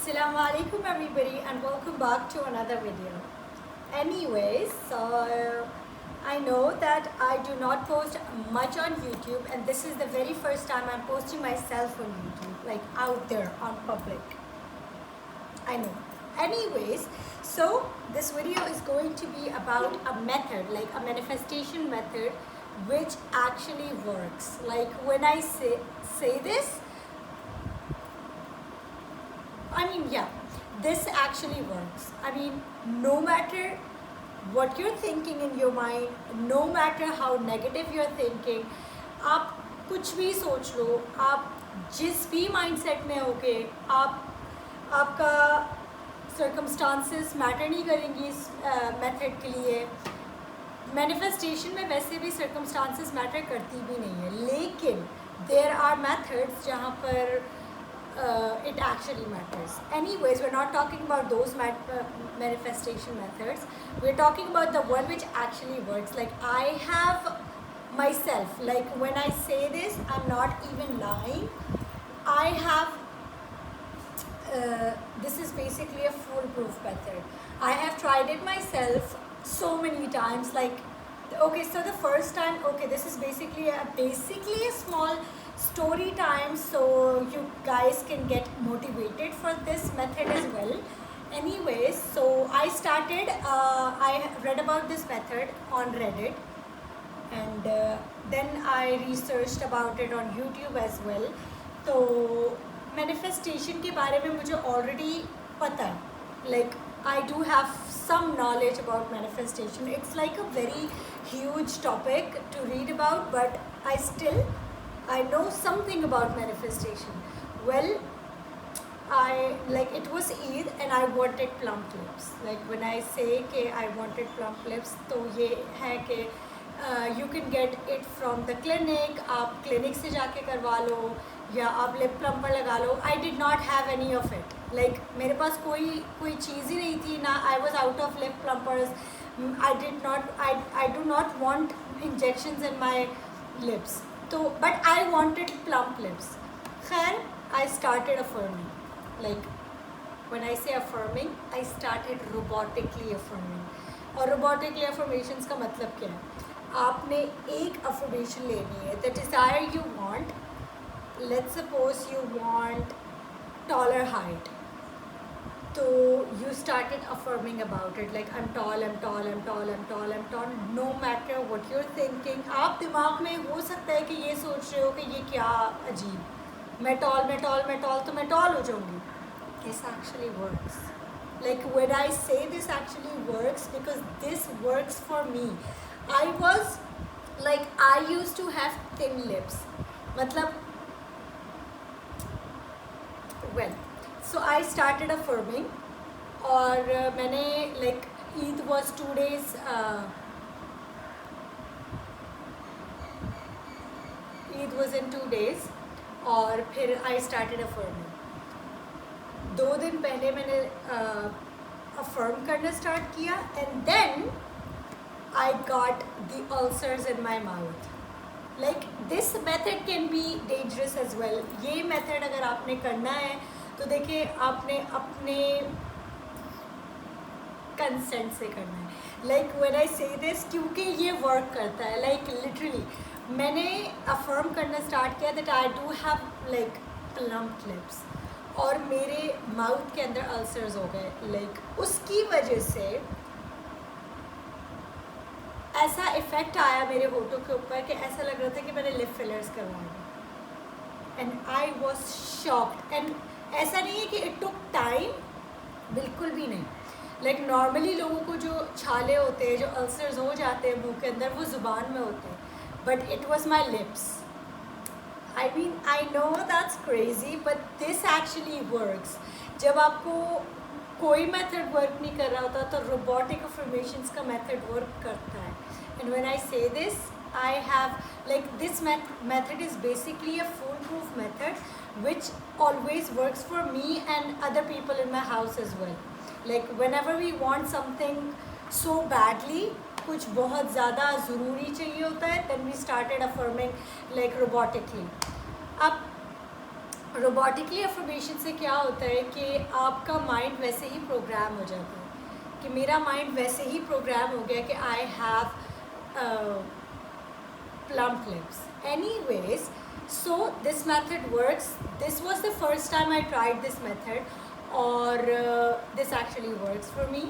Assalamu alaikum everybody and welcome back to another video. Anyways, so I know that I do not post much on YouTube and this is the very first time I'm posting myself on YouTube, like out there on public. I know. Anyways, so this video is going to be about a method, like a manifestation method which actually works. Like when I say this, this actually works. No matter what you're thinking in your mind, no matter how negative you're thinking, आप कुछ भी सोच लो, आप जिस भी mindset में होगे, आपका सर्कमस्टांसेस मैटर नहीं करेंगी इस मेथड के लिए. मैनिफेस्टेशन में वैसे भी सर्कमस्टांसेस मैटर करती भी नहीं है, लेकिन देयर आर मेथड्स जहाँ पर it actually matters. Anyways, we're not talking about those manifestation methods. We're talking about the one which actually works. Like I have myself, like when I say this, I'm not even lying. I have, this is basically a foolproof method. I have tried it myself so many times. Like, okay, so the first time, okay, this is basically a small story time, so you guys can get motivated for this method as well. Anyways, so I started, I read about this method on Reddit, and then I researched about it on YouTube as well. तो manifestation के बारे में मुझे already पता है. Like I do have some knowledge about manifestation. It's like a very huge topic to read about, but I know something about manifestation. Well, it was Eid and I wanted plump lips. Like when I say कि I wanted plump lips, तो ये है कि you can get it from the clinic. आप clinic से जाके करवा लो या आप lip plumper लगा लो. I did not have any of it. Like मेरे पास कोई चीज़ ही नहीं थी ना. I was out of lip plumpers. I do not want injections in my lips. But I wanted plump lips. Khair, I started affirming. Like when I say affirming, I started robotically affirming. और robotically affirmations का मतलब क्या है? आपने एक affirmation लेनी है. The desire you want, let's suppose you want taller height. So you started affirming about it, like I'm tall, I'm tall, I'm tall, I'm tall, I'm tall. No matter what you're thinking, आप दिमाग में हो सकता है कि ये सोच रहे हो कि ये क्या अजीब, मैं tall तो मैं tall हो जाऊँगी. This actually works. Like when I say this actually works, because this works for me. I used to have thin lips. मतलब so I started affirming और मैंने like Eid was 2 days, Eid was in 2 days और फिर I started affirming. 2 दिन पहले मैंने affirm करना start किया and then I got the ulcers in my mouth. Like this method can be dangerous as well. ये method अगर आपने करना है तो देखिए आपने अपने कंसेंट से करना है. Like when I say this, क्योंकि ये वर्क करता है. Like literally मैंने अफर्म करना स्टार्ट किया that I do have like plump lips और मेरे माउथ के अंदर अल्सर्स हो गए. Like उसकी वजह से ऐसा इफ़ेक्ट आया मेरे होठों के ऊपर कि ऐसा लग रहा था कि मैंने लिप फिलर्स करवाए. And I was shocked. And ऐसा नहीं है कि इट टुक टाइम, बिल्कुल भी नहीं. लाइक नॉर्मली लोगों को जो छाले होते हैं, जो अल्सर्स हो जाते हैं मुंह के अंदर, वो ज़ुबान में होते हैं. But it was my lips. I know that's crazy but this actually works. जब आपको कोई मेथड वर्क नहीं कर रहा होता तो रोबोटिक अफर्मेशंस का मेथड वर्क करता है. एंड व्हेन आई से this, I have like this method is basically a foolproof method which always works for me and other people in my house as well. Like whenever we want something so badly, कुछ बहुत ज़्यादा ज़रूरी चाहिए होता है, then we started affirming like robotically. अब रोबोटिकली affirmation से क्या होता है कि आपका माइंड वैसे ही प्रोग्राम हो जाता है, कि मेरा माइंड वैसे ही प्रोग्राम हो गया कि I have plump lips. Anyways, so this method works. This was the first time I tried this method और this actually works for me.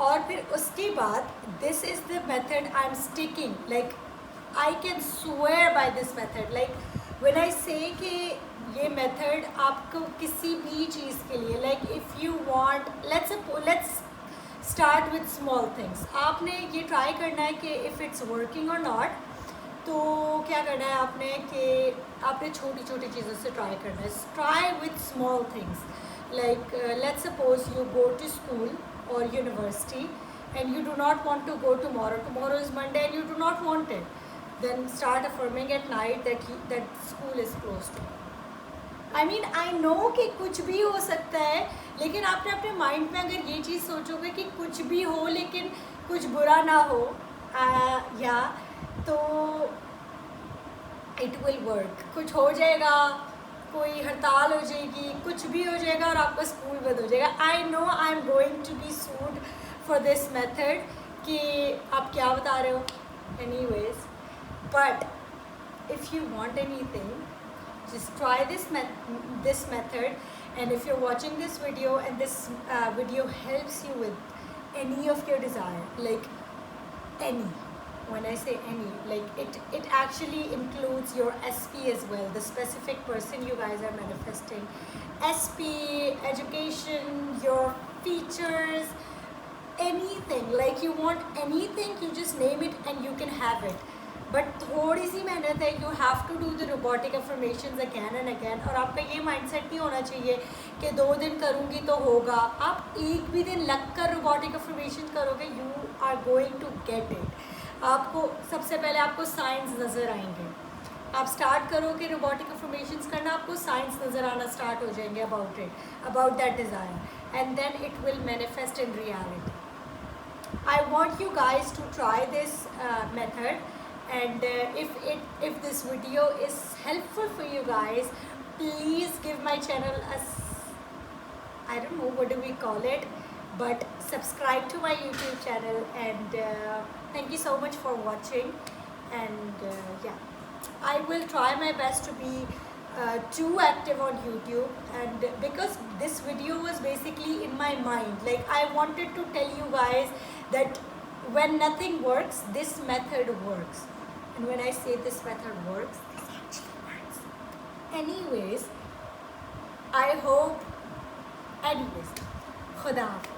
और फिर उसके बाद this is the method I'm sticking. Like I can swear by this method. Like when I say कि ये method आपको किसी भी चीज़ के लिए, like if you want, let's start with small things. आपने ये try करना है कि if it's working or not. तो क्या करना है आपने कि आपने छोटी छोटी चीज़ों से ट्राई करना है. Try with small things. Like let's suppose you go to school और university and you do not want to go tomorrow is Monday and you do not want it, then start affirming at night that school is close too. I mean I know कि कुछ भी हो सकता है, लेकिन आपने अपने mind में अगर ये चीज़ सोचोगे कि कुछ भी हो लेकिन कुछ बुरा ना हो, या तो इट विल वर्क. कुछ हो जाएगा, कोई हड़ताल हो जाएगी, कुछ भी हो जाएगा और आपका स्कूल बंद हो जाएगा. I know I am going to be sued for this method कि आप क्या बता रहे हो. Anyways, but if you want anything, just try this method, and if you're watching this video and this video helps you with any of your desire, like any, when I say any, like it actually includes your SP as well, the specific person you guys are manifesting. SP, education, your features, anything, like you want anything, you just name it and you can have it. But थोड़ी सी मेहनत है. You have to do the robotic affirmations again and again. और आपका ये mindset नहीं होना चाहिए कि 2 दिन करूँगी तो होगा. आप एक भी दिन लग कर रोबोटिक अफर्मेशन करोगे, you are going to get it. आपको सबसे पहले आपको साइंस नज़र आएंगे. आप स्टार्ट करोगे रोबोटिक अफर्मेशंस करना, आपको साइंस नज़र आना स्टार्ट हो जाएंगे about it, about that desire, and then it will manifest in reality. I want you guys to try this method. And if this video is helpful for you guys, please give my channel a, I don't know what do we call it, but subscribe to my YouTube channel, and thank you so much for watching. And yeah, I will try my best to be too active on YouTube, and because this video was basically in my mind, like I wanted to tell you guys that when nothing works, this method works. And when I say this method works, this actually works. Anyways, I hope. Anyways, Khuda Hafiz.